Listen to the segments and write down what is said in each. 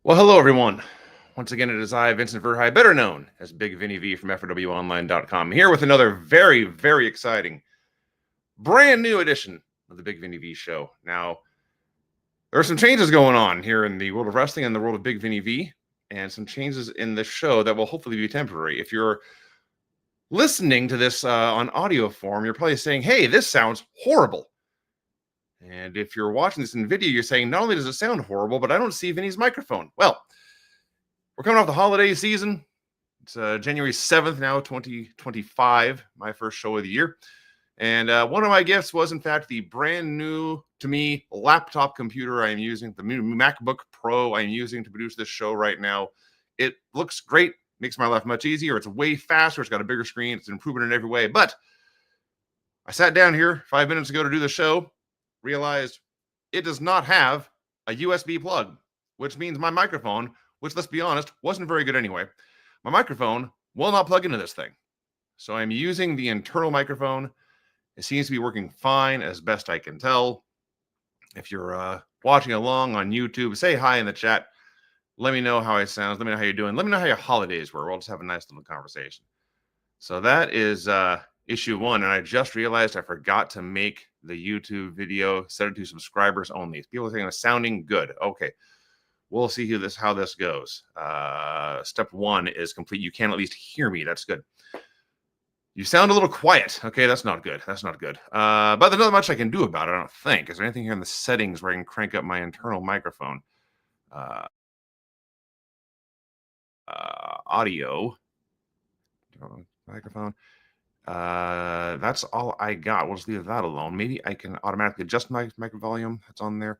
Well, hello, everyone. Once again, it is I, Vincent Verhey, better known as Big Vinny V from FWOnline.com, here with another very, very exciting, brand new edition of the Big Vinny V Show. Now, there are some changes going on here in the world of wrestling and the world of Big Vinny V, and some changes in this show that will hopefully be temporary. If you're listening to this on audio form, you're probably saying, hey, this sounds horrible. And if you're watching this in video, you're saying, not only does it sound horrible, but I don't see Vinny's microphone. Well, we're coming off the holiday season. It's January 7th now, 2025, my first show of the year. And one of my gifts was, in fact, the brand new, to me, laptop computer I am using, the new MacBook Pro I'm using to produce this show right now. It looks great, makes my life much easier. It's way faster. It's got a bigger screen. It's an improvement in every way. But I sat down here 5 minutes ago to do the show, realized it does not have a USB plug, which means my microphone, which, let's be honest, wasn't very good anyway, my microphone will not plug into this thing. So I'm using the internal microphone. It seems to be working fine as best I can tell. If you're watching along on YouTube, say hi in the chat. Let me know how it sounds. Let me know how you're doing. Let me know how your holidays were. We'll just have a nice little conversation. So that is issue one. And I just realized I forgot to make the YouTube video, set it to subscribers only. People are saying it's sounding good. Okay. We'll see how this goes. Step one is complete. You can at least hear me. That's good. You sound a little quiet. Okay, that's not good. That's not good. But there's not much I can do about it, I don't think. Is there anything here in the settings where I can crank up my internal microphone? Audio. Microphone. That's all I got. We'll just leave that alone. Maybe I can automatically adjust my mic volume. That's on there.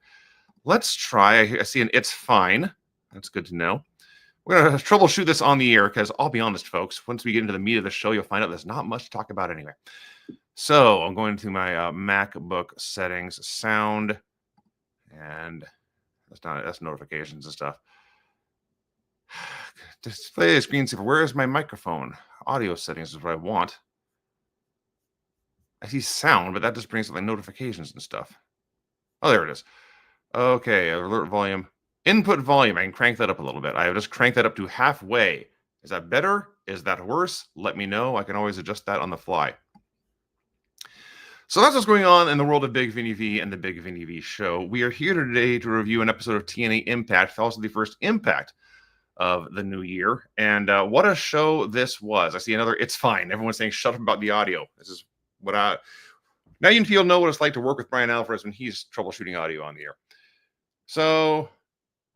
Let's try. I see an it's fine. That's good to know. We're going to troubleshoot this on the air because I'll be honest, folks, once we get into the meat of the show, you'll find out there's not much to talk about anyway. So I'm going to my MacBook settings, sound, and that's notifications and stuff. Display the screensaver. Where is my microphone? Audio settings is what I want. I see sound, but that just brings up like notifications and stuff. Oh, there it is. Okay, alert volume. Input volume. I can crank that up a little bit. I have just cranked that up to halfway. Is that better? Is that worse? Let me know. I can always adjust that on the fly. So that's what's going on in the world of Big Vinny V and the Big Vinny V Show. We are here today to review an episode of TNA Impact, also the first Impact of the new year. And what a show this was. I see another, it's fine. Everyone's saying shut up about the audio. This is what now you'll know what it's like to work with Brian Alvarez when he's troubleshooting audio on the air. So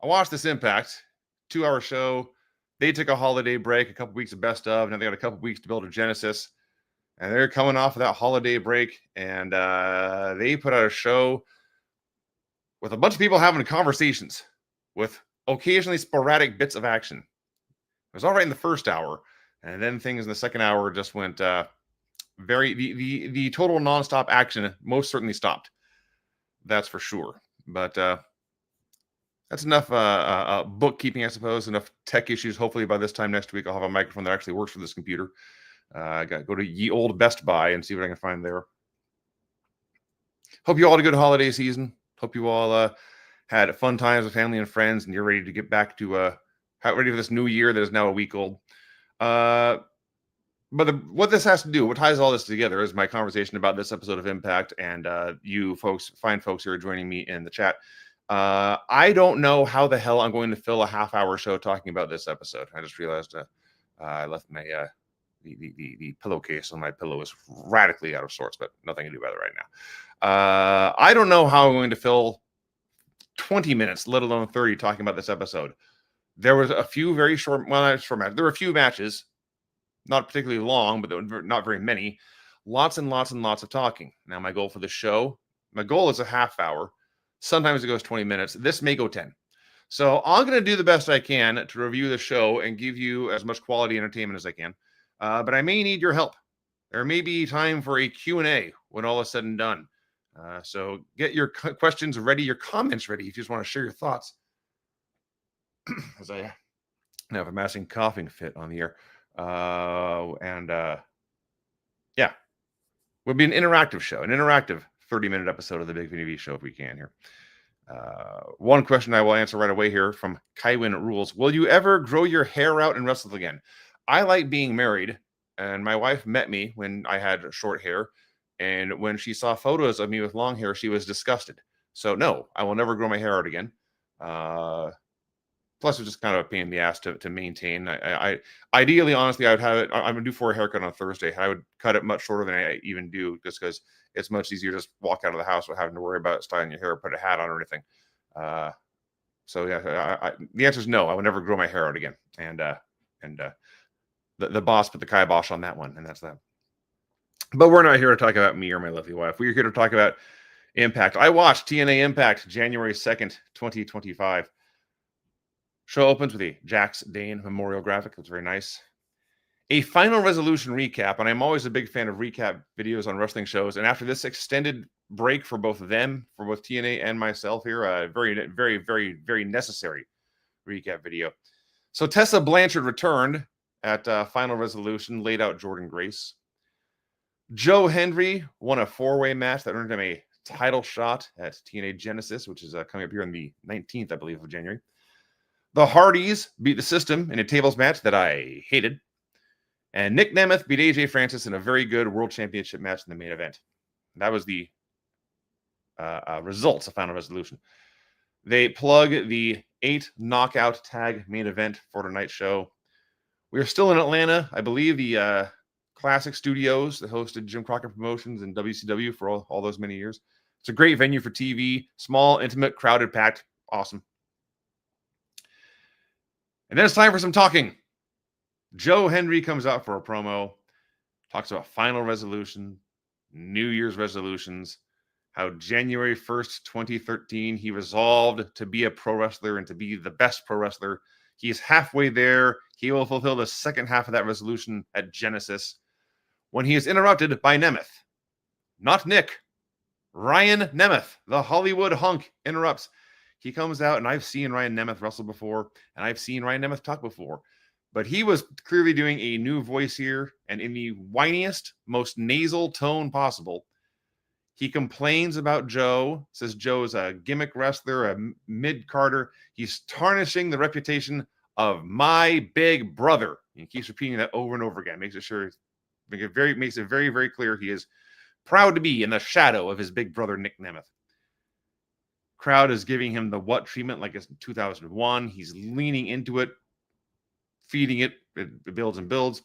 I watched this Impact 2-hour show. They took a holiday break, a couple weeks of best of. Now they got a couple weeks to build a Genesis, and they're coming off of that holiday break. And they put out a show with a bunch of people having conversations with occasionally sporadic bits of action. It was all right in the first hour, and then things in the second hour just went the total nonstop action most certainly stopped. That's for sure. But that's enough bookkeeping, I suppose, enough tech issues. Hopefully by this time next week, I'll have a microphone that actually works for this computer. I got to go to ye old Best Buy and see what I can find there. Hope you all had a good holiday season. Hope you all had fun times with family and friends, and you're ready to get back to ready for this new year that is now a week old. But what this has to do, what ties all this together, is my conversation about this episode of Impact, and you folks, fine folks who are joining me in the chat. I don't know how the hell I'm going to fill a half-hour show talking about this episode. I just realized I left my the pillowcase on my pillow is radically out of sorts, but nothing to do about it right now. I don't know how I'm going to fill 20 minutes, let alone 30, talking about this episode. There was a few very short, well, not short matches. There were a few matches, not particularly long, but not very many. Lots and lots and lots of talking. Now, my goal for the show, my goal is a half hour. Sometimes it goes 20 minutes. This may go 10. So I'm going to do the best I can to review the show and give you as much quality entertainment as I can. But I may need your help. There may be time for a Q&A when all is said and done. So get your questions ready, your comments ready if you just want to share your thoughts. As I have a massive coughing fit on the air. Yeah, would be an interactive show, an interactive 30-minute episode of the Big Vinny V Show if we can here. One question I will answer right away here from Kywin Rules. Will you ever grow your hair out and wrestle again? I like being married, and my wife met me when I had short hair. And when she saw photos of me with long hair, she was disgusted. So no, I will never grow my hair out again. Plus, it's just kind of a pain in the ass to maintain. I ideally, honestly, I would have it. I'm gonna do for a haircut on Thursday. I would cut it much shorter than I even do, just because it's much easier to just walk out of the house without having to worry about styling your hair, put a hat on or anything. So yeah, the answer is no. I would never grow my hair out again. And the boss put the kibosh on that one, and that's that. But we're not here to talk about me or my lovely wife. We're here to talk about Impact. I watched TNA Impact January 2nd, 2025. Show opens with a Jax Dane memorial graphic. It's very nice. A final resolution recap, and I'm always a big fan of recap videos on wrestling shows. And after this extended break for both of them, for both TNA and myself here, a very, very, very, very necessary recap video. So Tessa Blanchard returned at Final Resolution, laid out Jordynne Grace. Joe Hendry won a four-way match that earned him a title shot at TNA Genesis, which is coming up here on the 19th, I believe, of January. The Hardys beat the System in a tables match that I hated. And Nic Nemeth beat AJ Francis in a very good World Championship match in the main event. That was the results of Final Resolution. They plug the 8 knockout tag main event for tonight's show. We are still in Atlanta. I believe the Classic Studios that hosted Jim Crockett Promotions and WCW for all those many years. It's a great venue for TV. Small, intimate, crowded, packed. Awesome. And then it's time for some talking. Joe Hendry comes out for a promo, talks about Final Resolution, New Year's resolutions, how January 1st, 2013, he resolved to be a pro wrestler and to be the best pro wrestler. He's halfway there. He will fulfill the second half of that resolution at Genesis when he is interrupted by Nemeth. Not Nick. Ryan Nemeth, the Hollywood hunk, interrupts. He comes out, and I've seen Ryan Nemeth wrestle before, and I've seen Ryan Nemeth talk before. But he was clearly doing a new voice here, and in the whiniest, most nasal tone possible. He complains about Joe, says Joe is a gimmick wrestler, a mid-carder. He's tarnishing the reputation of my big brother. He keeps repeating that over and over again. Makes it very, very clear he is proud to be in the shadow of his big brother, Nic Nemeth. Crowd is giving him the what treatment like it's 2001. He's leaning into it, feeding it. It builds and builds.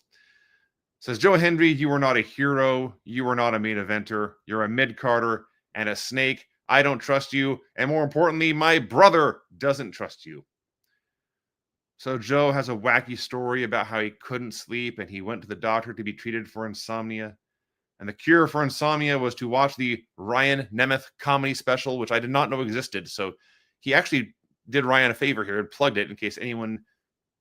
Says Joe Hendry, you are not a hero. You are not a main eventer. You're a mid-carder and a snake. I don't trust you. And more importantly, my brother doesn't trust you. So Joe has a wacky story about how he couldn't sleep and he went to the doctor to be treated for insomnia. And the cure for insomnia was to watch the Ryan Nemeth comedy special, which I did not know existed. So he actually did Ryan a favor here and plugged it in case anyone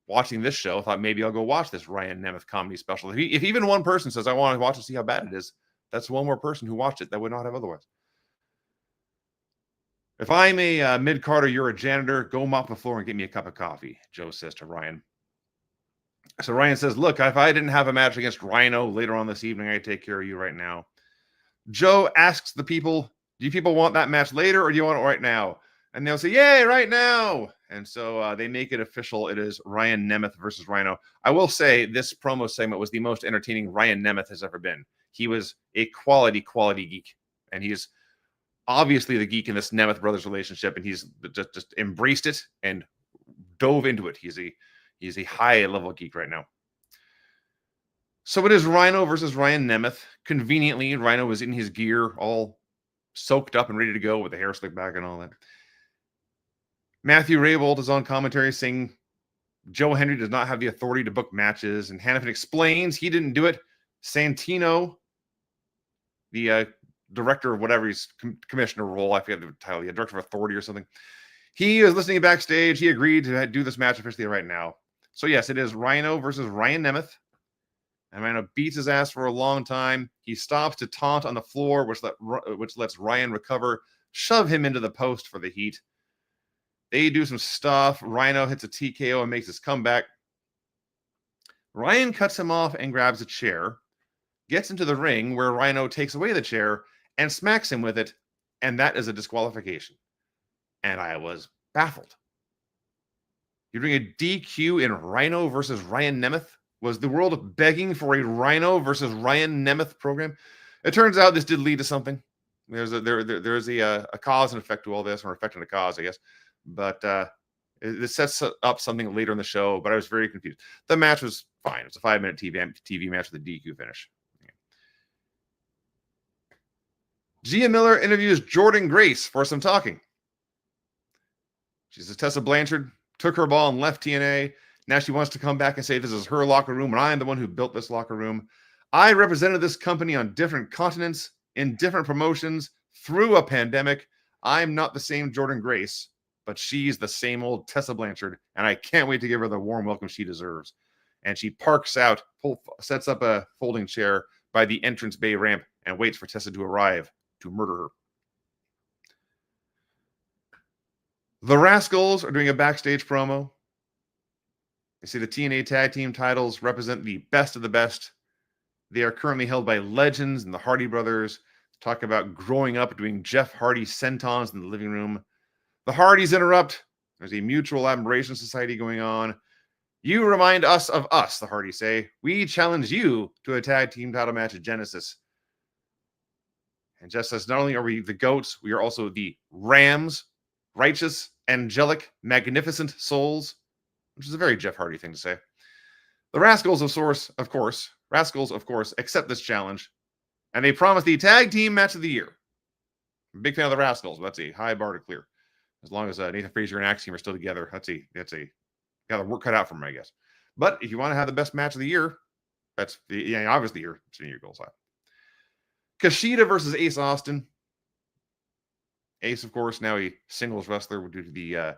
watching this show thought maybe I'll go watch this Ryan Nemeth comedy special. If even one person says I want to watch to see how bad it is, that's one more person who watched it that would not have otherwise. If I'm a mid-carder, you're a janitor, go mop the floor and get me a cup of coffee, Joe says to Ryan. So Ryan says, look, if I didn't have a match against Rhino later on this evening, I'd take care of you right now. Joe asks the people, do you people want that match later or do you want it right now? And they'll say, yay, right now. And so they make it official. It is Ryan Nemeth versus Rhino. I will say this promo segment was the most entertaining Ryan Nemeth has ever been. He was a quality geek. And he's obviously the geek in this Nemeth brothers relationship. And he's just embraced it and dove into it. He's a high-level geek right now. So it is Rhino versus Ryan Nemeth. Conveniently, Rhino was in his gear, all soaked up and ready to go with the hair slicked back and all that. Matthew Raybould is on commentary saying Joe Hendry does not have the authority to book matches, and Hannafin explains he didn't do it. Santino, the director of whatever his commissioner role, I forget the title, the director of authority or something, he is listening backstage. He agreed to do this match officially right now. So yes, it is Rhino versus Ryan Nemeth. And Rhino beats his ass for a long time. He stops to taunt on the floor, which lets Ryan recover, shove him into the post for the heat. They do some stuff. Rhino hits a TKO and makes his comeback. Ryan cuts him off and grabs a chair, gets into the ring where Rhino takes away the chair and smacks him with it, and that is a disqualification. and I was baffled. You're doing a DQ in Rhino versus Ryan Nemeth? Was the world begging for a Rhino versus Ryan Nemeth program? It turns out this did lead to something. There's a cause and effect to all this, or effect and a cause, I guess. But it sets up something later in the show, but I was very confused. The match was fine. It's a 5-minute TV match with a DQ finish. Gia Miller interviews Jordynne Grace for some talking. She says Tessa Blanchard took her ball and left TNA. Now she wants to come back and say this is her locker room, and I am the one who built this locker room. I represented this company on different continents, in different promotions, through a pandemic. I'm not the same Jordynne Grace, but she's the same old Tessa Blanchard, and I can't wait to give her the warm welcome she deserves. And she parks out, sets up a folding chair by the entrance bay ramp, and waits for Tessa to arrive to murder her. The Rascalz are doing a backstage promo. They say the TNA tag team titles represent the best of the best. They are currently held by legends and the Hardy brothers. Talk about growing up doing Jeff Hardy sentons in the living room. The Hardys interrupt. There's a mutual admiration society going on. You remind us of us, the Hardys say. We challenge you to a tag team title match at Genesis. And just as not only are we the goats, we are also the Rams, righteous, angelic, magnificent souls, which is a very Jeff Hardy thing to say. The Rascalz, of course, accept this challenge, and they promise the tag team match of the year. I'm a big fan of the Rascalz, but that's a high bar to clear. As long as Nathan Frazier and Axiom are still together, that's got the work cut out for them, I guess. But if you want to have the best match of the year, that's obviously your goals high. Kushida versus Ace Austin. Ace, of course, now a singles wrestler due to the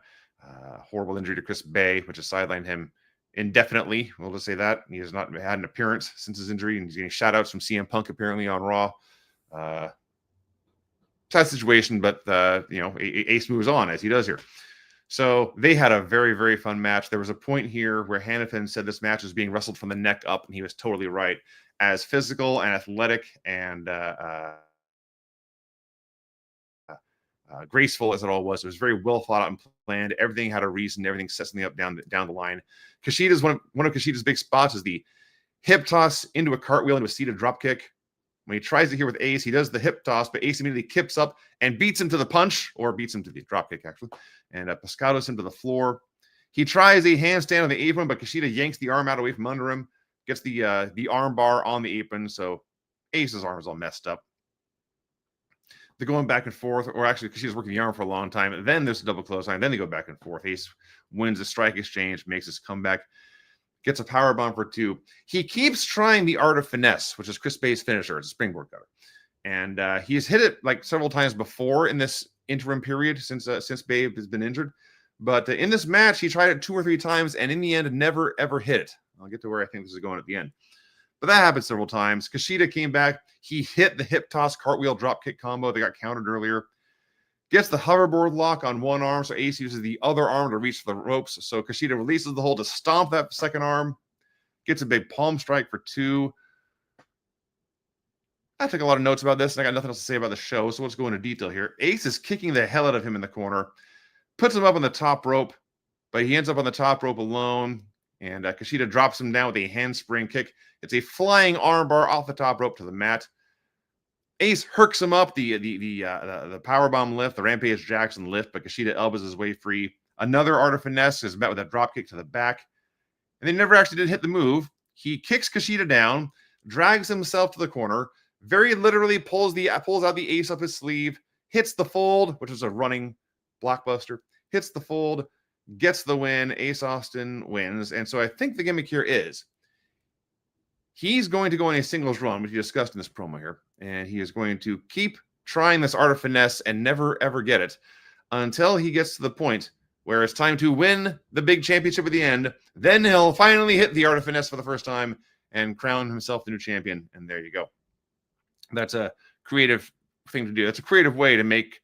horrible injury to Chris Bay, which has sidelined him indefinitely. We'll just say that. He has not had an appearance since his injury, and he's getting shout-outs from CM Punk apparently on Raw. Sad situation, but Ace moves on as he does here. So they had a very, very fun match. There was a point here where Hannafin said this match was being wrestled from the neck up, and he was totally right. As physical and athletic and graceful as it all was very well thought out and planned. Everything had a reason. Everything set something up down the line. Kushida's one of Kushida's big spots is the hip toss into a cartwheel into a seated drop kick. When he tries it here with Ace, he does the hip toss, but Ace immediately kips up and beats him to the punch, or beats him to the drop kick actually, and Pescados him to the floor. He tries a handstand on the apron, but Kushida yanks the arm out away from under him, gets the arm bar on the apron, so Ace's arm is all messed up. They're going back and forth, or actually, because she's working the arm for a long time. And then there's a double clothesline. Then they go back and forth. Ace wins the strike exchange, makes his comeback, gets a power bomb for 2. He keeps trying the art of finesse, which is Chris Bay's finisher. It's a springboard cutter. And he's hit it like several times before in this interim period since Babe has been injured. But in this match, he tried it 2 or 3 times, and in the end, never, ever hit it. I'll get to where I think this is going at the end. But that happened several times. Kushida came back. He hit the hip toss cartwheel dropkick combo. They got countered earlier. Gets the hoverboard lock on one arm, so Ace uses the other arm to reach for the ropes. So Kushida releases the hold to stomp that second arm. Gets a big palm strike for 2. I took a lot of notes about this, and I got nothing else to say about the show, so let's go into detail here. Ace is kicking the hell out of him in the corner. Puts him up on the top rope, but he ends up on the top rope alone. And Kushida drops him down with a handspring kick. It's a flying armbar off the top rope to the mat. Ace herks him up, the powerbomb lift, the Rampage Jackson lift, but Kushida elbows his way free. Another art of finesse is met with a drop kick to the back. And they never actually did hit the move. He kicks Kushida down, drags himself to the corner, very literally pulls out the ace up his sleeve, hits the fold, which is a running blockbuster, hits the fold, gets the win. Ace Austin wins. And so I think the gimmick here is he's going to go on a singles run, which he discussed in this promo here. And he is going to keep trying this art of finesse and never, ever get it until he gets to the point where it's time to win the big championship at the end. Then he'll finally hit the art of finesse for the first time and crown himself the new champion. And there you go. That's a creative thing to do. That's a creative way to make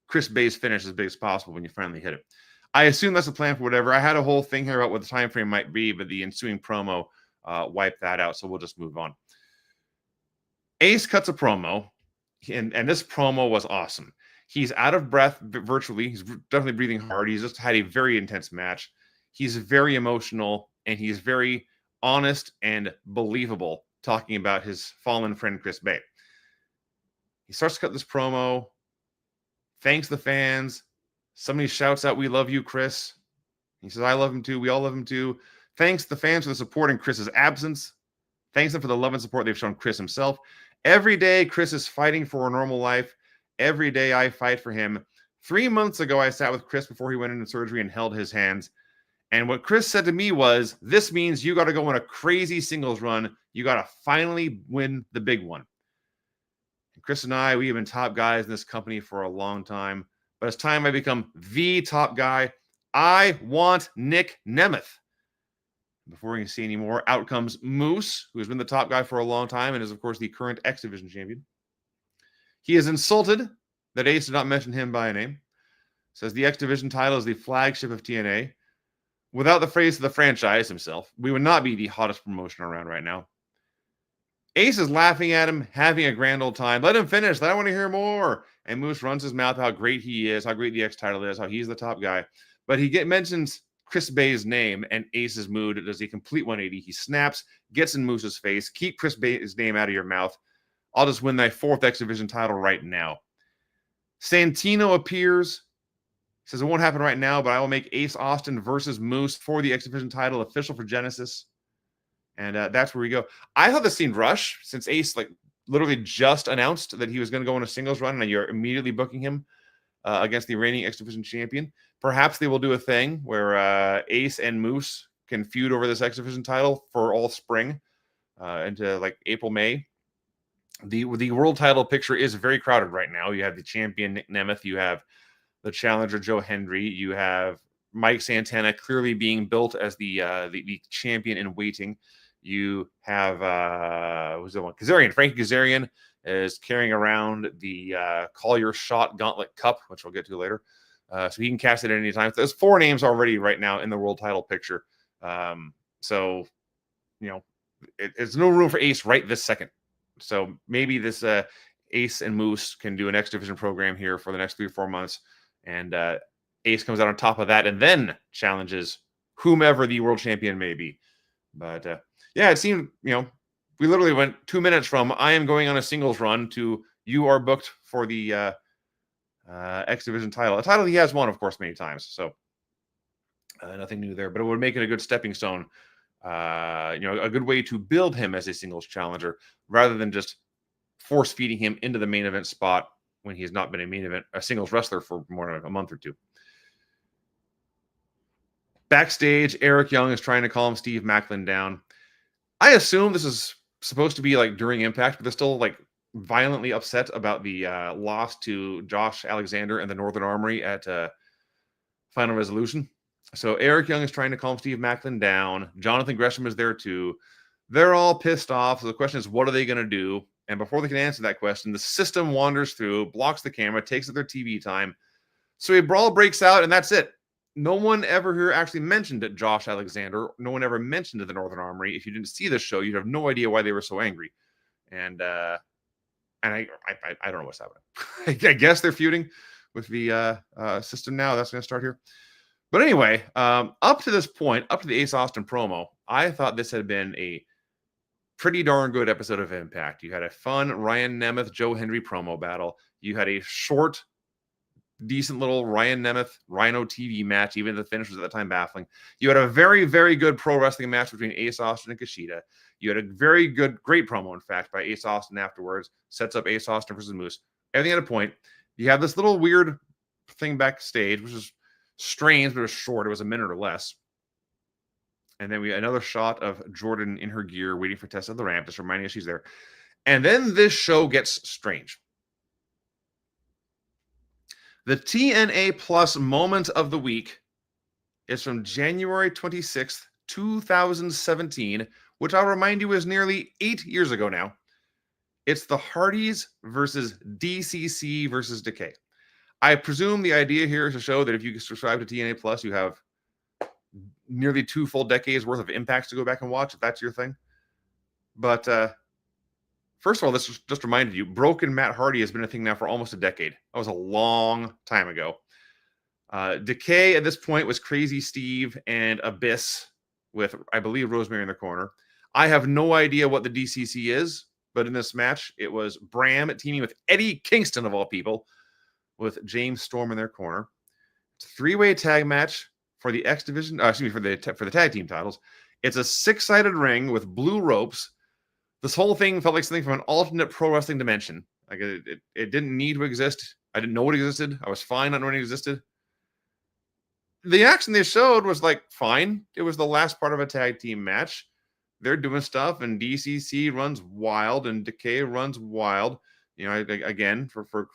Chris Bay's finish as big as possible when you finally hit it. I assume that's a plan for whatever. I had a whole thing here about what the time frame might be, but the ensuing promo wiped that out, so we'll just move on. Ace cuts a promo, and this promo was awesome. He's out of breath virtually. He's definitely breathing hard. He's just had a very intense match. He's very emotional, and he's very honest and believable talking about his fallen friend, Chris Bay. He starts to cut this promo, thanks the fans. Somebody shouts out, "We love you, Chris." He says, "I love him too. We all love him too." Thanks the fans for the support in Chris's absence. Thanks them for the love and support they've shown Chris himself. Every day, Chris is fighting for a normal life. Every day, I fight for him. 3 months ago, I sat with Chris before he went into surgery and held his hands. And what Chris said to me was, "This means you got to go on a crazy singles run. You got to finally win the big one." And Chris and I, we have been top guys in this company for a long time. But it's time I become the top guy. I want Nic Nemeth. Before we can see any more, out comes Moose, who has been the top guy for a long time and is, of course, the current X Division champion. He is insulted that Ace did not mention him by name. Says the X Division title is the flagship of TNA. Without the face of the franchise himself, we would not be the hottest promotion around right now. Ace is laughing at him, having a grand old time. Let him finish. I want to hear more. And Moose runs his mouth how great he is, how great the X title is, how he's the top guy. But he mentions Chris Bay's name, and Ace's mood does a complete 180. He snaps, gets in Moose's face. Keep Chris Bay's name out of your mouth. I'll just win that 4th X Division title right now. Santino appears. Says it won't happen right now, but I will make Ace Austin versus Moose for the X Division title official for Genesis. And that's where we go. I thought this seemed rushed since Ace literally just announced that he was going to go on a singles run, and you're immediately booking him against the reigning X Division champion. Perhaps they will do a thing where Ace and Moose can feud over this X Division title for all spring into April, May. The world title picture is very crowded right now. You have the champion Nic Nemeth. You have the challenger Joe Hendry. You have Mike Santana clearly being built as the champion in waiting. You have who's the one? Kazarian. Frankie Kazarian is carrying around the Call Your Shot Gauntlet Cup, which we'll get to later. So he can cast it at any time. There's 4 names already right now in the world title picture. So, it's no room for Ace right this second. So maybe this Ace and Moose can do an X Division program here for the next 3 or 4 months. And Ace comes out on top of that and then challenges whomever the world champion may be. But it seemed, we literally went 2 minutes from I am going on a singles run to you are booked for the X Division title. A title he has won, of course, many times. So nothing new there, but it would make it a good stepping stone. A good way to build him as a singles challenger rather than just force feeding him into the main event spot when he has not been a singles wrestler for more than a month or two. Backstage, Eric Young is trying to calm Steve Macklin down. I assume this is supposed to be during Impact, but they're still violently upset about the loss to Josh Alexander and the Northern Armory at Final Resolution. So Eric Young is trying to calm Steve Macklin down. Jonathan Gresham is there too. They're all pissed off. So the question is, what are they going to do? And before they can answer that question, the system wanders through, blocks the camera, takes up their TV time. So a brawl breaks out, and that's it. No one ever here actually mentioned Josh Alexander. No one ever mentioned the Northern Armory. If you didn't see this show, you'd have no idea why they were so angry. And I don't know what's happening. I guess they're feuding with the system now. That's going to start here. But anyway, up to this point, up to the Ace Austin promo, I thought this had been a pretty darn good episode of Impact. You had a fun Ryan Nemeth, Joe Hendry promo battle. You had a short, decent little Ryan Nemeth, Rhino TV match. Even the finish was at the time baffling. You had a very, very good pro wrestling match between Ace Austin and Kushida. You had a very good, great promo, in fact, by Ace Austin afterwards. Sets up Ace Austin versus Moose. Everything at a point. You have this little weird thing backstage, which is strange, but it was short. It was a minute or less. And then we had another shot of Jordynne in her gear waiting for Tessa at the ramp, just reminding us she's there. And then this show gets strange. The TNA Plus moment of the week is from January 26th, 2017, which I'll remind you is nearly 8 years ago now. It's the Hardys versus DCC versus Decay. I presume the idea here is to show that if you subscribe to TNA Plus, you have nearly 2 full decades worth of impacts to go back and watch, if that's your thing. But First of all, this just reminded you, broken Matt Hardy has been a thing now for almost a decade. That was a long time ago. Decay at this point was Crazy Steve and Abyss with, I believe, Rosemary in the corner. I have no idea what the DCC is, but in this match, it was Bram teaming with Eddie Kingston, of all people, with James Storm in their corner. It's a three-way tag match for the X Division, for the tag team titles. It's a six-sided ring with blue ropes. This whole thing felt like something from an alternate pro wrestling dimension. Like it didn't need to exist. I didn't know it existed. I was fine not knowing it existed. The action they showed was like fine. It was the last part of a tag team match. They're doing stuff, and DCC runs wild, and Decay runs wild. You know, again, for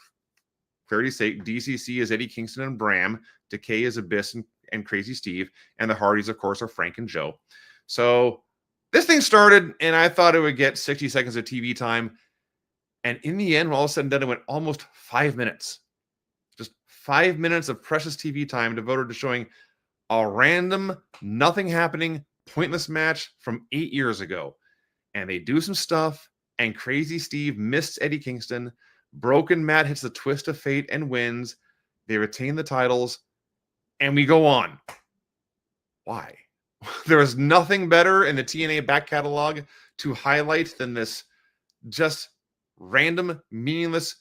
clarity's sake, DCC is Eddie Kingston and Bram. Decay is Abyss and Crazy Steve, and the Hardys, of course, are Frank and Joe. So this thing started, and I thought it would get 60 seconds of TV time. And in the end, when all of a sudden done, it went almost 5 minutes. Just 5 minutes of precious TV time devoted to showing a random, nothing happening, pointless match from 8 years ago. And they do some stuff, and Crazy Steve missed Eddie Kingston. Broken Matt hits the twist of fate and wins. They retain the titles, and we go on. Why? There is nothing better in the TNA back catalog to highlight than this just random, meaningless,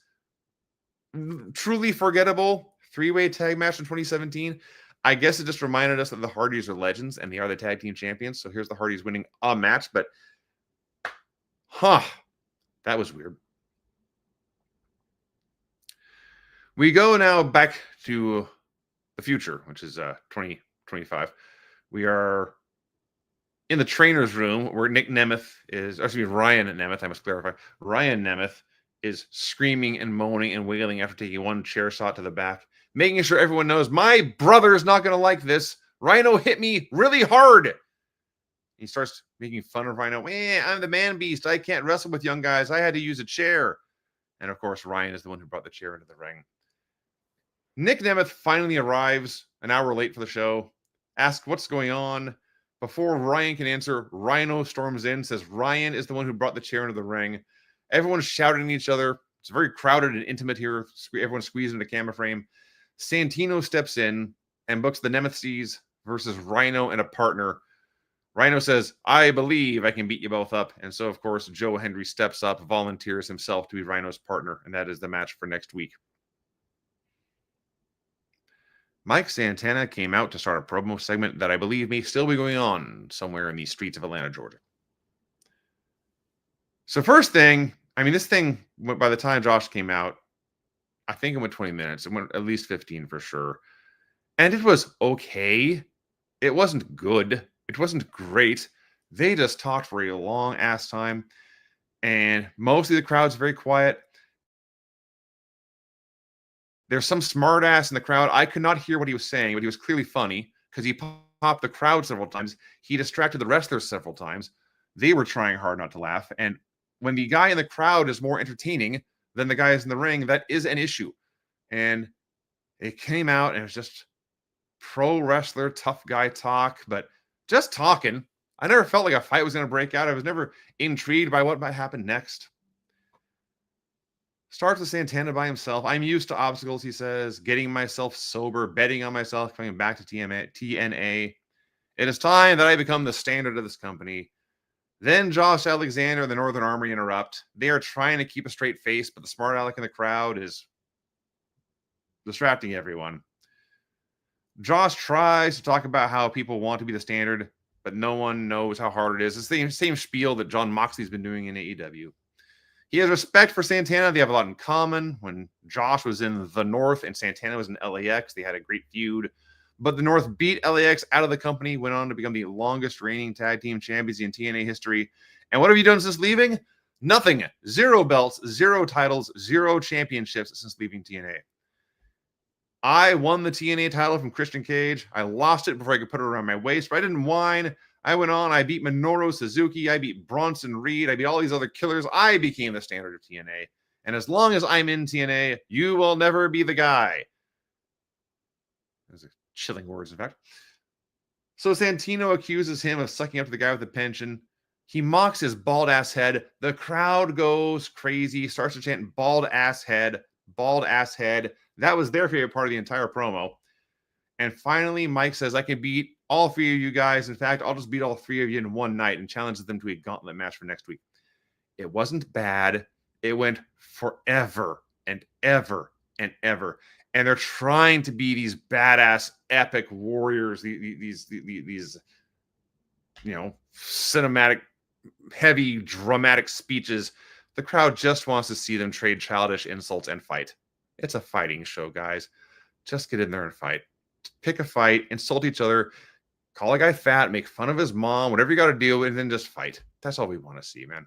truly forgettable three-way tag match in 2017. I guess it just reminded us that the Hardys are legends and they are the tag team champions. So here's the Hardys winning a match, but that was weird. We go now back to the future, which is 2025. We are in the trainer's room where Nic Nemeth is, Ryan Nemeth, I must clarify. Ryan Nemeth is screaming and moaning and wailing after taking one chair shot to the back, making sure everyone knows my brother is not going to like this. Rhino hit me really hard. He starts making fun of Rhino. I'm the man beast. I can't wrestle with young guys. I had to use a chair. And of course, Ryan is the one who brought the chair into the ring. Nic Nemeth finally arrives an hour late for the show, asks what's going on. Before Ryan can answer, Rhino storms in, says Ryan is the one who brought the chair into the ring. Everyone's shouting at each other. It's very crowded and intimate here. Everyone's squeezed into camera frame. Santino steps in and books the Nemeths versus Rhino and a partner. Rhino says, I believe I can beat you both up. And so, of course, Joe Hendry steps up, volunteers himself to be Rhino's partner, and that is the match for next week. Mike Santana came out to start a promo segment that I believe may still be going on somewhere in the streets of Atlanta, Georgia. So first thing, this thing went, by the time Josh came out, I think it went 20 minutes. It went at least 15 for sure. And it was okay. It wasn't good. It wasn't great. They just talked for a long ass time. And mostly the crowd's very quiet. There's some smart ass in the crowd. I could not hear what he was saying, but he was clearly funny because he popped the crowd several times. He distracted the wrestlers several times. They were trying hard not to laugh. And when the guy in the crowd is more entertaining than the guys in the ring, that is an issue. And it came out and it was just pro wrestler, tough guy talk, but just talking. I never felt like a fight was going to break out. I was never intrigued by what might happen next. Starts with Santana by himself. I'm used to obstacles, he says, getting myself sober, betting on myself, coming back to TNA. It is time that I become the standard of this company. Then Josh Alexander and the Northern Army interrupt. They are trying to keep a straight face, but the smart aleck in the crowd is distracting everyone. Josh tries to talk about how people want to be the standard, but no one knows how hard it is. It's the same spiel that John Moxley's been doing in AEW. He has respect for Santana. They have a lot in common. When Josh was in the North and Santana was in LAX, they had a great feud. But the North beat LAX out of the company, went on to become the longest reigning tag team champions in TNA history. And what have you done since leaving? Nothing. 0 belts, 0 titles, 0 championships since leaving TNA. I won the TNA title from Christian Cage. I lost it before I could put it around my waist, but I didn't whine. I went on. I beat Minoru Suzuki. I beat Bronson Reed. I beat all these other killers. I became the standard of TNA. And as long as I'm in TNA, you will never be the guy. Those are chilling words, in fact. So Santino accuses him of sucking up to the guy with the pension. He mocks his bald ass head. The crowd goes crazy, starts to chant bald ass head, bald ass head. That was their favorite part of the entire promo. And finally, Mike says, I can beat all three of you guys. In fact, I'll just beat all three of you in one night, and challenges them to a gauntlet match for next week. It wasn't bad. It went forever and ever and ever. And they're trying to be these badass, epic warriors, these cinematic, heavy, dramatic speeches. The crowd just wants to see them trade childish insults and fight. It's a fighting show, guys. Just get in there and fight. Pick a fight, insult each other, call a guy fat, make fun of his mom, whatever you got to do, and then just fight. That's all we want to see, man.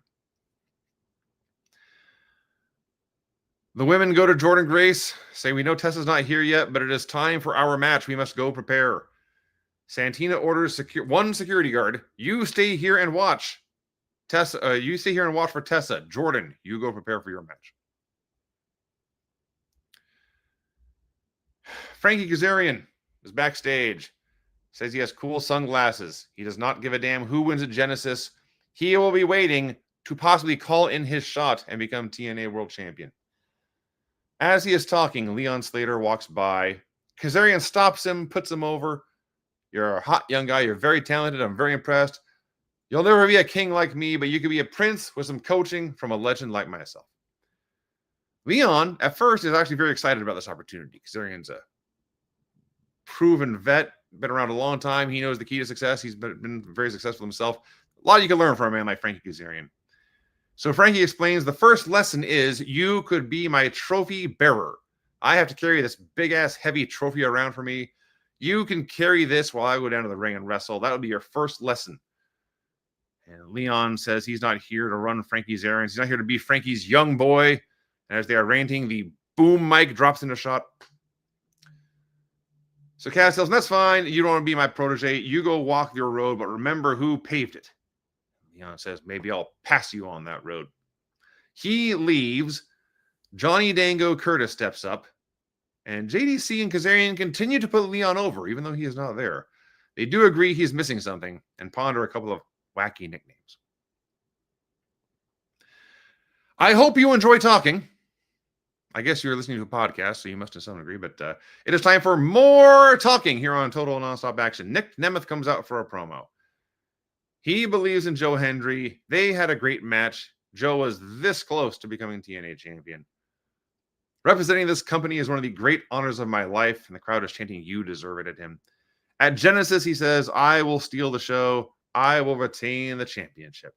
The women go to Jordynne Grace, say, we know Tessa's not here yet, but it is time for our match. We must go prepare. Santana orders one security guard. You stay here and watch. Tessa, you stay here and watch for Tessa. Jordynne, you go prepare for your match. Frankie Kazarian is backstage. Says he has cool sunglasses. He does not give a damn who wins at Genesis. He will be waiting to possibly call in his shot and become TNA World Champion. As he is talking, Leon Slater walks by. Kazarian stops him, puts him over. You're a hot young guy. You're very talented. I'm very impressed. You'll never be a king like me, but you could be a prince with some coaching from a legend like myself. Leon, at first, is actually very excited about this opportunity. Kazarian's a proven vet, been around a long time. He knows the key to success. He's been very successful himself. A lot you can learn from a man like Frankie Kazarian. So Frankie explains the first lesson is you could be my trophy bearer. I have to carry this big-ass heavy trophy around for me. You can carry this while I go down to the ring and wrestle. That would be your first lesson. And Leon says he's not here to run Frankie's errands. He's not here to be Frankie's young boy. And as they are ranting, the boom mic drops in a shot. So Kaz tells him, that's fine. You don't want to be my protege. You go walk your road, but remember who paved it. Leon says, maybe I'll pass you on that road. He leaves. Johnny Dango Curtis steps up. And JDC and Kazarian continue to put Leon over, even though he is not there. They do agree he's missing something and ponder a couple of wacky nicknames. I hope you enjoy talking. I guess you're listening to a podcast, so you must to some degree, but it is time for more talking here on Total Nonstop Action. Nic Nemeth comes out for a promo. He believes in Joe Hendry. They had a great match. Joe was this close to becoming TNA champion. Representing this company is one of the great honors of my life, and the crowd is chanting, you deserve it at him. At Genesis, he says, I will steal the show. I will retain the championship.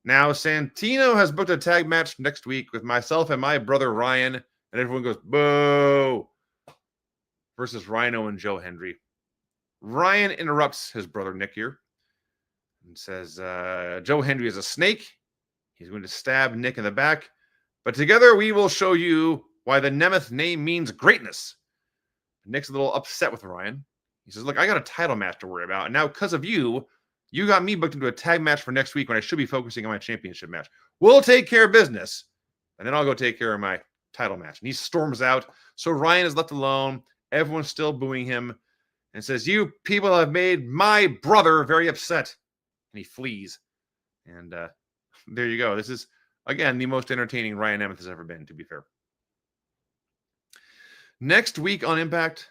Now, Santino has booked a tag match next week with myself and my brother Ryan, and everyone goes, boo, versus Rhino and Joe Hendry. Ryan interrupts his brother Nick here and says, Joe Hendry is a snake. He's going to stab Nick in the back. But together we will show you why the Nemeth name means greatness. Nick's a little upset with Ryan. He says, look, I got a title match to worry about. And now because of you, you got me booked into a tag match for next week when I should be focusing on my championship match. We'll take care of business, and then I'll go take care of my title match. And he storms out. So Ryan is left alone. Everyone's still booing him and says, you people have made my brother very upset. And he flees. And there you go. This is, again, the most entertaining Ryan Nemeth has ever been, to be fair. Next week on Impact,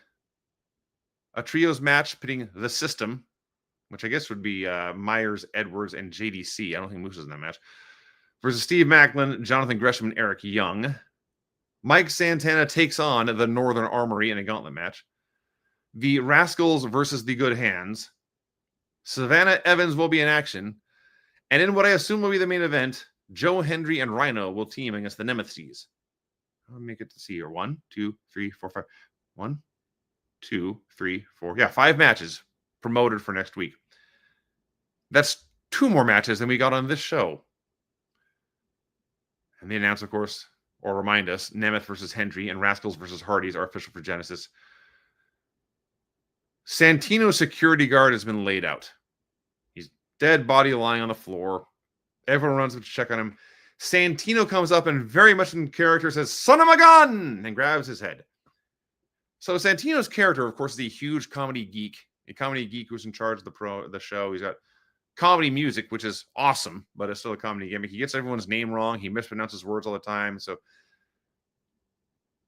a trios match pitting The System, which I guess would be Myers, Edwards, and JDC. I don't think Moose is in that match. Versus Steve Macklin, Jonathan Gresham, and Eric Young. Mike Santana takes on the Northern Armory in a gauntlet match. The Rascalz versus the Good Hands. Savannah Evans will be in action. And in what I assume will be the main event, Joe Hendry and Rhino will team against the Nemeths. Let me get to see here. 1, 2, 3, 4, 5. 1, 2, 3, 4. Yeah, 5 matches promoted for next week. That's 2 more matches than we got on this show. And they announce, of course, or remind us, Nemeth versus Hendry and Rascalz versus Hardys are official for Genesis. Santino's security guard has been laid out. He's dead body lying on the floor. Everyone runs up to check on him. Santino comes up and very much in character says, son of a gun, and grabs his head. So Santino's character, of course, is a huge comedy geek. A comedy geek who's in charge of the show. He's got comedy music, which is awesome, but it's still a comedy gimmick. He gets everyone's name wrong. He mispronounces words all the time. So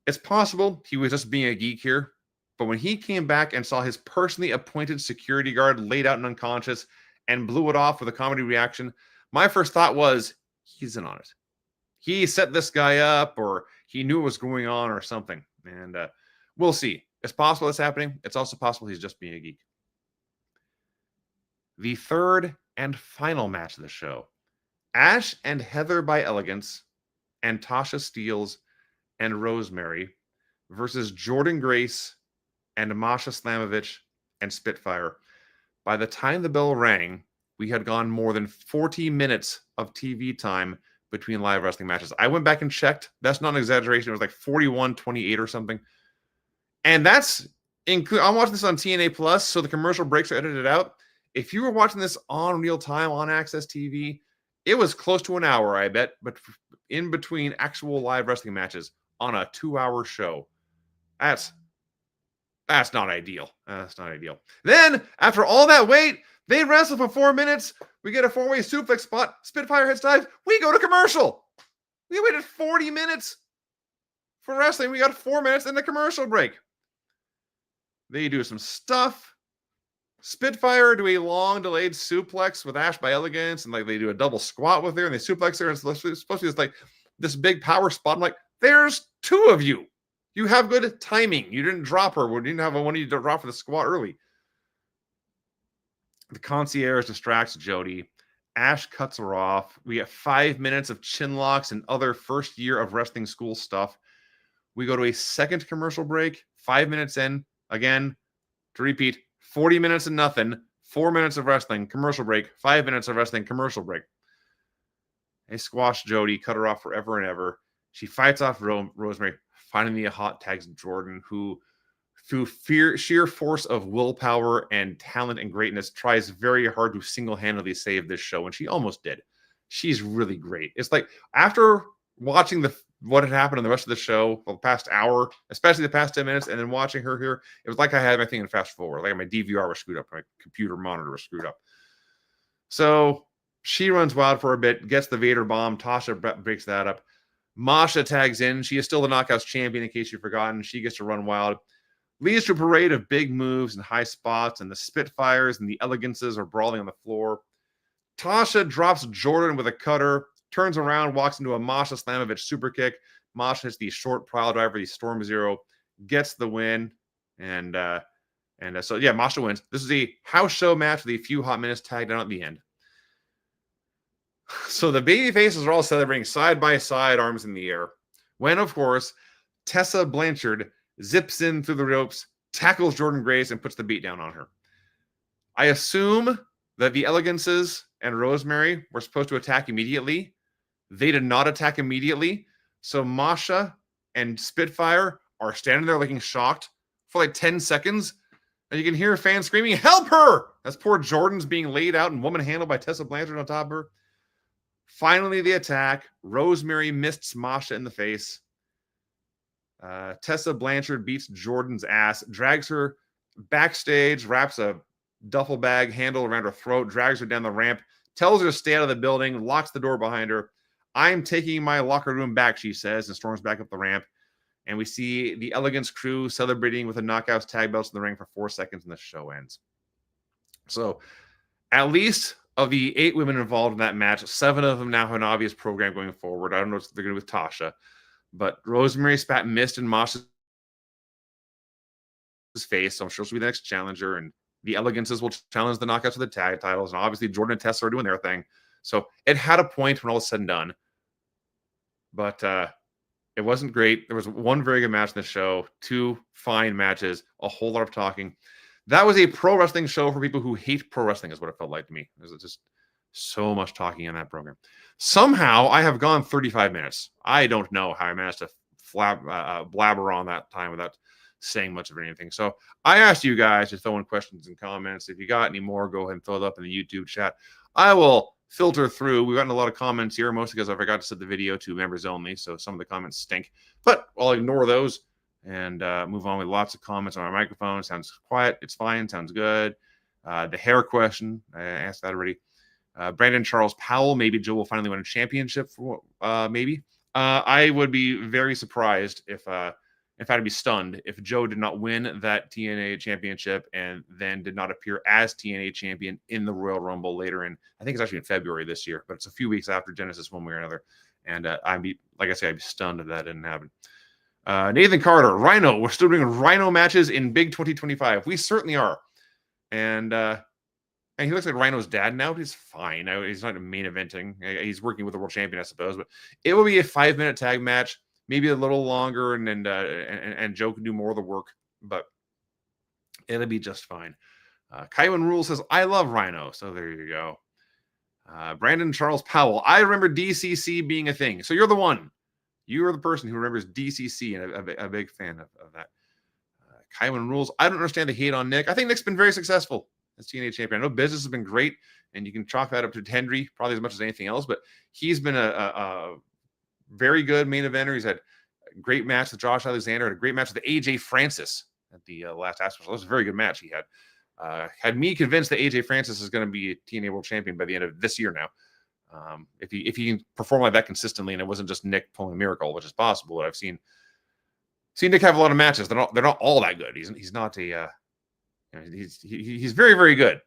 it's possible he was just being a geek here. But when he came back and saw his personally appointed security guard laid out and unconscious and blew it off with a comedy reaction, my first thought was, he's in on it. He set this guy up, or he knew what was going on or something. And we'll see. It's possible it's happening. It's also possible he's just being a geek. The third and final match of the show. Ash and Heather by Elegance and Tasha Steelz and Rosemary versus Jordynne Grace and Masha Slamovich and Spitfire. By the time the bell rang, we had gone more than 40 minutes of TV time between live wrestling matches. I went back and checked. That's not an exaggeration. It was like 41-28 or something. And that's I'm watching this on TNA Plus, so the commercial breaks are edited out. If you were watching this on real time on Access TV, it was close to an hour, I bet, but in between actual live wrestling matches on a 2-hour show. That's not ideal. That's not ideal. Then, after all that wait, they wrestle for 4 minutes. We get a 4-way suplex spot. Spitfire hits dive. We go to commercial. We waited 40 minutes for wrestling. We got 4 minutes in the commercial break. They do some stuff. Spitfire do a long delayed suplex with Ash by Elegance, and like they do a double squat with her, and they suplex her. And it's supposed to be this, like this big power spot. I'm like, there's 2 of you. You have good timing. You didn't drop her. We didn't have one of you to drop for the squat early. The concierge distracts Jody. Ash cuts her off. We get 5 minutes of chin locks and other first year of wrestling school stuff. We go to a second commercial break. 5 minutes in. Again, to repeat, 40 minutes and nothing. 4 minutes of wrestling, commercial break. 5 minutes of wrestling, commercial break. They squash Jody, cut her off forever and ever. She fights off Rosemary. Finally, a hot tags Jordynne, who, through sheer force of willpower and talent and greatness, tries very hard to single-handedly save this show, and she almost did. She's really great. It's like, after watching what had happened in the rest of the show for the past hour, especially the past 10 minutes, and then watching her here, it was like I had my thing in fast forward. Like my DVR was screwed up, my computer monitor was screwed up. So she runs wild for a bit, gets the Vader bomb. Tasha breaks that up. Masha tags in. She is still the Knockouts champion, in case you've forgotten. She gets to run wild. Leads to a parade of big moves and high spots, and the Spitfires and the Elegances are brawling on the floor. Tasha drops Jordynne with a cutter, turns around, walks into a Masha Slamovich super kick. Masha hits the short pile driver, the Storm Zero, gets the win. And so, yeah, Masha wins. This is a house show match with a few hot minutes tagged down at the end. So the baby faces are all celebrating side by side, arms in the air. When, of course, Tessa Blanchard zips in through the ropes, tackles Jordynne Grace, and puts the beat down on her. I assume that the Elegances and Rosemary were supposed to attack immediately. They did not attack immediately. So Masha and Spitfire are standing there looking shocked for like 10 seconds. And you can hear fans screaming, "Help her!" As poor Jordynne's being laid out and woman handled by Tessa Blanchard on top of her. Finally, the attack. Rosemary mists Masha in the face. Tessa Blanchard beats Jordynne's ass, drags her backstage, wraps a duffel bag handle around her throat, drags her down the ramp, tells her to stay out of the building, locks the door behind her. "I'm taking my locker room back," she says, and storms back up the ramp. And we see the Elegance crew celebrating with the Knockouts tag belts in the ring for 4 seconds, and the show ends. So, at least of the 8 women involved in that match, 7 of them now have an obvious program going forward. I don't know what they're going to do with Tasha, but Rosemary spat mist in Masha's face, so I'm sure she'll be the next challenger, and the Elegances will challenge the Knockouts for the tag titles, and obviously Jordynne and Tessa are doing their thing. So it had a point when all was said and done, but it wasn't great. There was 1 very good match in the show, 2 fine matches, a whole lot of talking. That was a pro wrestling show for people who hate pro wrestling, is what it felt like to me. There's just so much talking in that program. Somehow, I have gone 35 minutes. I don't know how I managed to blabber on that time without saying much of anything. So I asked you guys to throw in questions and comments. If you got any more, go ahead and throw it up in the YouTube chat. I will filter through. We've gotten a lot of comments here, mostly because I forgot to set the video to members only, so some of the comments stink. But I'll ignore those and move on with lots of comments on our microphone. Sounds quiet. It's fine. Sounds good. The hair question, I asked that already. Brandon Charles Powell, maybe Joe will finally win a championship. Maybe. I would be very surprised if, in fact, I'd be stunned if Joe did not win that TNA championship and then did not appear as TNA champion in the Royal Rumble later in, I think it's actually in February this year, but it's a few weeks after Genesis one way or another. And I'd be stunned if that didn't happen. Nathan Carter, Rhino. We're still doing Rhino matches in Big 2025. We certainly are. And he looks like Rhino's dad now. He's fine. He's not main eventing. He's working with the world champion, I suppose. But it will be a 5-minute tag match, maybe a little longer, and Joe can do more of the work. But it'll be just fine. Kaiwan Rule says, I love Rhino. So there you go. Brandon Charles Powell. I remember DCC being a thing. So you're the one. You are the person who remembers DCC and a big fan of that. Kaiwan Rules. I don't understand the hate on Nick. I think Nick's been very successful as TNA champion. I know business has been great, and you can chalk that up to Hendry probably as much as anything else, but he's been a very good main eventer. He's had a great match with Josh Alexander, had a great match with AJ Francis at the last Astros. That was a very good match he had. Had me convinced that AJ Francis is going to be a TNA world champion by the end of this year now. If he can perform like that consistently, and it wasn't just Nick pulling a miracle, which is possible. But I've seen Nick have a lot of matches. They're not all that good. He's not a he's very, very good.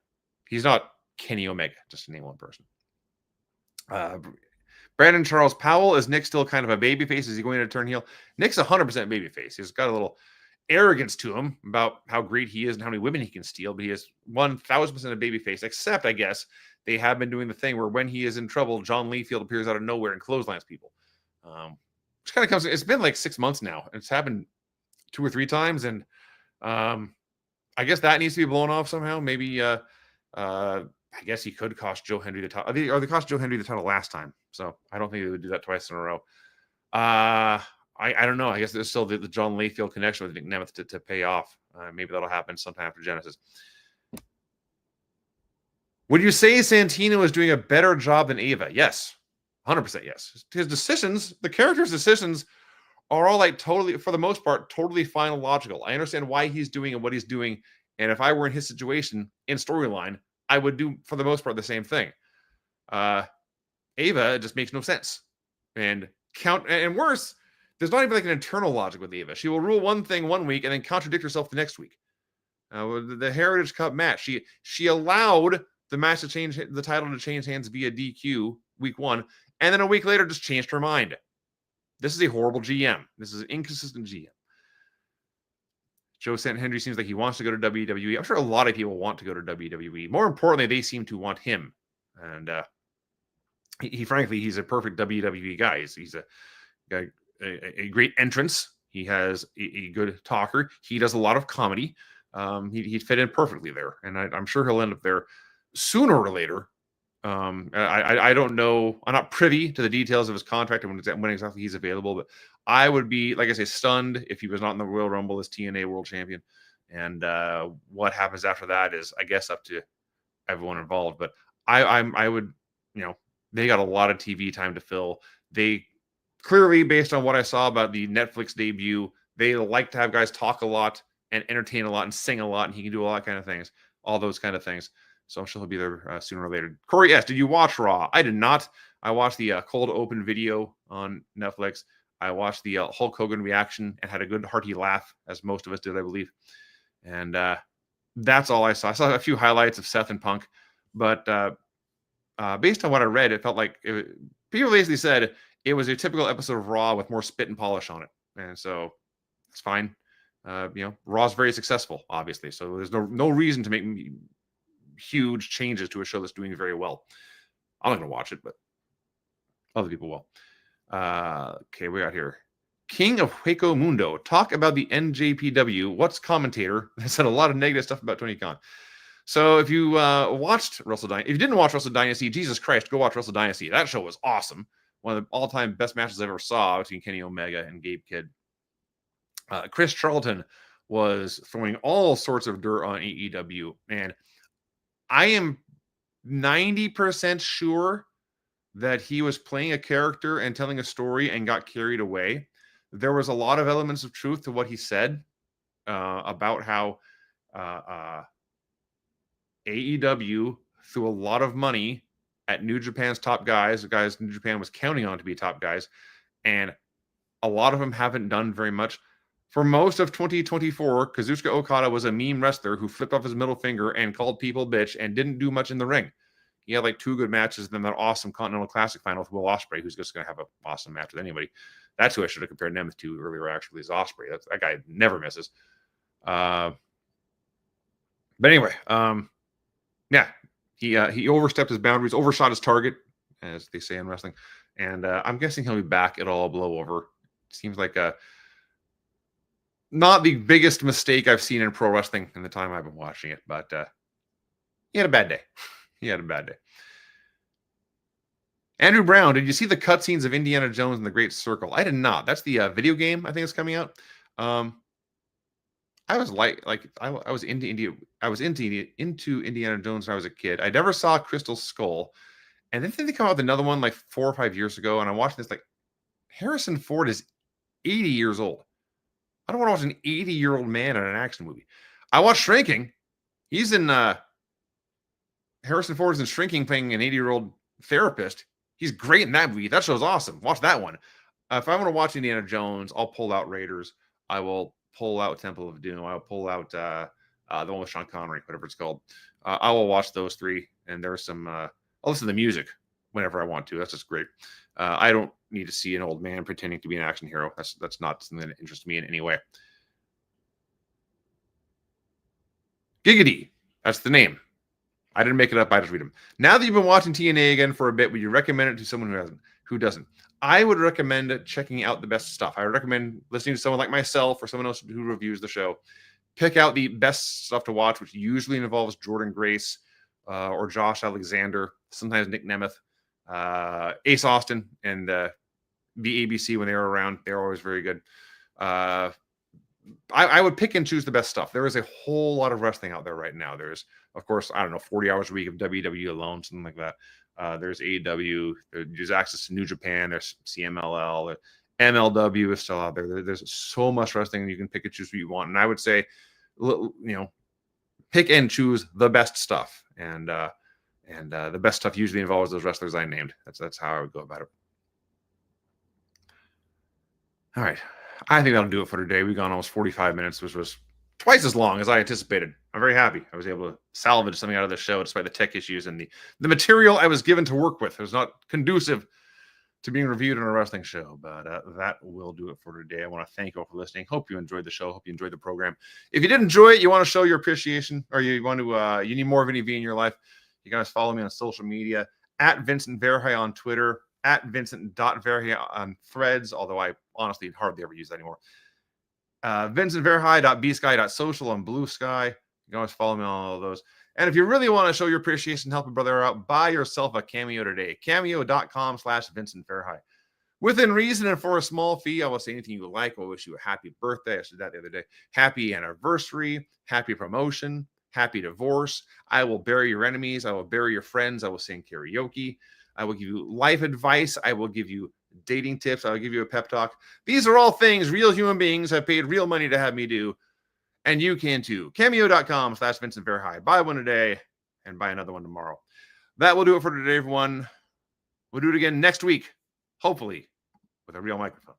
He's not Kenny Omega, just to name one person. Brandon Charles Powell, is Nick still kind of a babyface? Is he going to turn heel? Nick's 100% babyface. He's got a little arrogance to him about how great he is and how many women he can steal, but he is 1000% a babyface, except I guess they have been doing the thing where when he is in trouble, John Layfield appears out of nowhere and clotheslines people. Which kind of comes, it's been like 6 months now. It's happened 2 or 3 times. And I guess that needs to be blown off somehow. Maybe, I guess he could cost Joe Hendry the title. Or they cost Joe Hendry the title last time. So I don't think they would do that twice in a row. I don't know. I guess there's still the John Layfield connection with Nic Nemeth to pay off. Maybe that'll happen sometime after Genesis. Would you say Santino is doing a better job than Ava? Yes. 100% yes. His decisions, the character's decisions, are all like totally, for the most part, totally fine and logical. I understand why he's doing and what he's doing. And if I were in his situation in storyline, I would do, for the most part, the same thing. Ava, it just makes no sense. And worse, there's not even like an internal logic with Ava. She will rule one thing one week and then contradict herself the next week. The Heritage Cup match, she allowed the match to change, the title to change hands via DQ week 1, and then a week later just changed her mind. This is a horrible GM. This is an inconsistent GM. Joe Hendry seems like he wants to go to WWE. I'm sure a lot of people want to go to WWE. More importantly, they seem to want him. And he frankly, he's a perfect WWE guy. He's a great entrance. He has a good talker. He does a lot of comedy. He'd fit in perfectly there. And I'm sure he'll end up there sooner or later. I don't know. I'm not privy to the details of his contract and when exactly he's available, but I would be, like I say, stunned if he was not in the Royal Rumble as TNA World Champion. And what happens after that is, I guess, up to everyone involved. But I would, they got a lot of TV time to fill. They clearly, based on what I saw about the Netflix debut, they like to have guys talk a lot and entertain a lot and sing a lot, and he can do a lot of kind of things, all those kind of things. So I'm sure he'll be there sooner or later. Corey, yes, did you watch Raw? I did not. I watched the cold open video on Netflix. I watched the Hulk Hogan reaction and had a good hearty laugh, as most of us did, I believe. And that's all I saw. I saw a few highlights of Seth and Punk, but based on what I read, it felt like people basically said it was a typical episode of Raw with more spit and polish on it. And so it's fine. Raw's very successful, obviously. So there's no reason to make huge changes to a show that's doing very well. I'm not going to watch it, but other people will. Okay, we got here. King of Hueco Mundo. Talk about the NJPW. What's commentator? That said a lot of negative stuff about Tony Khan. So if you watched Wrestle Dynasty, if you didn't watch Wrestle Dynasty, Jesus Christ, go watch Wrestle Dynasty. That show was awesome. One of the all-time best matches I ever saw between Kenny Omega and Gabe Kidd. Chris Charlton was throwing all sorts of dirt on AEW, and I am 90% sure that he was playing a character and telling a story and got carried away. There was a lot of elements of truth to what he said about how AEW threw a lot of money at New Japan's top guys, the guys New Japan was counting on to be top guys, and a lot of them haven't done very much. For most of 2024, Kazuchika Okada was a meme wrestler who flipped off his middle finger and called people bitch and didn't do much in the ring. He had like 2 good matches, then that awesome Continental Classic final with Will Ospreay, who's just going to have an awesome match with anybody. That's who I should have compared Nemeth to earlier, actually, is Ospreay. That guy never misses. But anyway, yeah, he overstepped his boundaries, overshot his target, as they say in wrestling. And I'm guessing he'll be back. It'll all blow over. Seems like not the biggest mistake I've seen in pro wrestling in the time I've been watching it, but he had a bad day. He had a bad day. Andrew Brown, did you see the cutscenes of Indiana Jones and the Great Circle? I did not. That's the video game I think is coming out. I was I was into Indiana Jones when I was a kid. I never saw Crystal Skull, and then they come out with another one like 4 or 5 years ago, and I'm watching this like Harrison Ford is 80 years old. I don't want to watch an 80-year-old man in an action movie. I watched Shrinking. He's in Harrison Ford's in Shrinking playing an 80-year-old therapist. He's great in that movie. That show's awesome. Watch that one. If I want to watch Indiana Jones, I'll pull out Raiders. I will pull out Temple of Doom. I'll pull out the one with Sean Connery, whatever it's called. I will watch those 3. And there's some. I'll listen to the music whenever I want to. That's just great. I don't need to see an old man pretending to be an action hero. That's not something that interests me in any way. Giggity. That's the name. I didn't make it up. I just read them. Now that you've been watching TNA again for a bit, would you recommend it to someone who doesn't? I would recommend checking out the best stuff. I would recommend listening to someone like myself or someone else who reviews the show. Pick out the best stuff to watch, which usually involves Jordynne Grace or Josh Alexander, sometimes Nic Nemeth, Ace Austin, and the ABC when they were around. They're always very good. I would pick and choose the best stuff. There is a whole lot of wrestling out there right now. There's, of course, 40 hours a week of WWE alone, something like that. There's AEW. There's access to New Japan. There's CMLL. MLW is still out there. There's so much wrestling. You can pick and choose what you want. And I would say, pick and choose the best stuff. And the best stuff usually involves those wrestlers I named. That's how I would go about it. All right. I think that'll do it for today. We've gone almost 45 minutes, which was twice as long as I anticipated. I'm very happy. I was able to salvage something out of the show despite the tech issues and the material I was given to work with. It was not conducive to being reviewed on a wrestling show, but that will do it for today. I want to thank you all for listening. Hope you enjoyed the show. Hope you enjoyed the program. If you did enjoy it, you want to show your appreciation, or you want to, you need more Vinny V in your life, you guys follow me on social media at Vincent Verhey on Twitter, at Vincent.Verhey on Threads, although I honestly hardly ever use that anymore. VincentVerhey.bsky.social on Blue Sky. You can always follow me on all of those. And if you really want to show your appreciation, help a brother out, buy yourself a Cameo today. Cameo.com/Vincent Verhey. Within reason and for a small fee, I will say anything you like. I will wish you a happy birthday. I said that the other day. Happy anniversary, happy promotion, happy divorce. I will bury your enemies. I will bury your friends. I will sing karaoke. I will give you life advice. I will give you dating tips. I will give you a pep talk. These are all things real human beings have paid real money to have me do. And you can too. Cameo.com/Vincent Verhey. Buy one today and buy another one tomorrow. That will do it for today, everyone. We'll do it again next week, hopefully with a real microphone.